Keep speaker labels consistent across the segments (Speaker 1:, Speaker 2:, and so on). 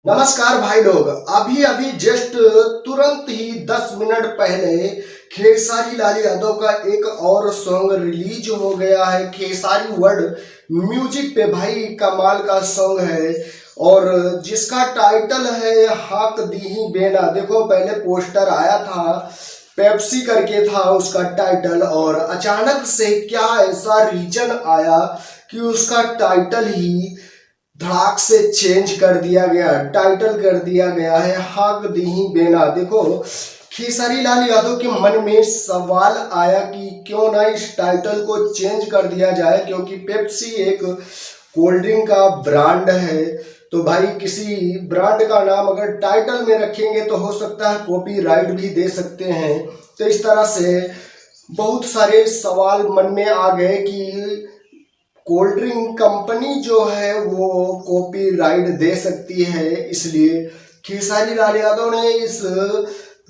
Speaker 1: नमस्कार भाई लोग। अभी अभी जस्ट तुरंत ही 10 मिनट पहले खेसारी लाल यादव का एक और सॉन्ग रिलीज हो गया है। खेसारी वर्ल्ड म्यूजिक पे भाई कमाल का सॉन्ग है और जिसका टाइटल है हाक दी बेना। देखो पहले पोस्टर आया था, पेप्सी करके था उसका टाइटल, और अचानक से क्या ऐसा रीजन आया कि उसका टाइटल ही धड़ाक से चेंज कर दिया गया, टाइटल कर दिया गया है हाक दी बेना। देखो खेसारी लाल यादव के मन में सवाल आया कि क्यों ना इस टाइटल को चेंज कर दिया जाए, क्योंकि पेप्सी एक कोल्ड ड्रिंक का ब्रांड है। तो भाई किसी ब्रांड का नाम अगर टाइटल में रखेंगे तो हो सकता है कॉपीराइट भी दे सकते हैं। तो इस तरह से बहुत सारे सवाल मन में आ गए कि कोल्ड ड्रिंक कंपनी जो है वो कॉपीराइट दे सकती है, इसलिए खेसारी लाल यादव ने इस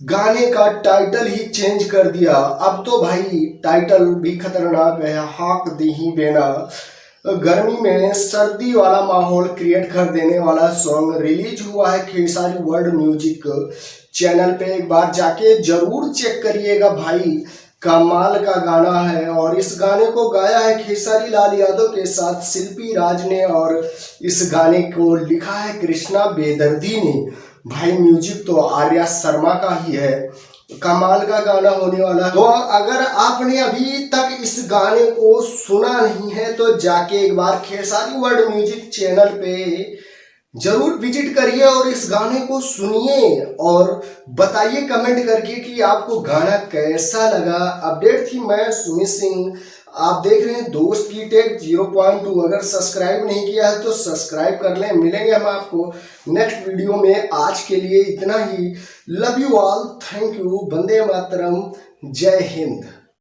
Speaker 1: गाने का टाइटल ही चेंज कर दिया। अब तो भाई टाइटल भी खतरनाक है, हाक दी बेना। गर्मी में सर्दी वाला माहौल क्रिएट कर देने वाला सॉन्ग रिलीज हुआ है खेसारी वर्ल्ड म्यूजिक चैनल पे। एक बार जाके जरूर चेक करिएगा भाई, कमाल का गाना है। और इस गाने को गाया है खेसारी लाल यादव के साथ शिल्पी राज ने, और इस गाने को लिखा है कृष्णा बेदर्दी ने। भाई म्यूजिक तो आर्या शर्मा का ही है। कमाल का गाना होने वाला। तो अगर आपने अभी तक इस गाने को सुना नहीं है तो जाके एक बार खेसारी वर्ल्ड म्यूजिक चैनल पे जरूर विजिट करिए और इस गाने को सुनिए और बताइए कमेंट करके कि आपको गाना कैसा लगा। अपडेट थी, मैं सुमित सिंह, आप देख रहे हैं दोस्त की टेक 0.2। अगर सब्सक्राइब नहीं किया है तो सब्सक्राइब कर लें। मिलेंगे हम आपको नेक्स्ट वीडियो में। आज के लिए इतना ही। Love you all, thank you, Vande Mataram, जय हिंद।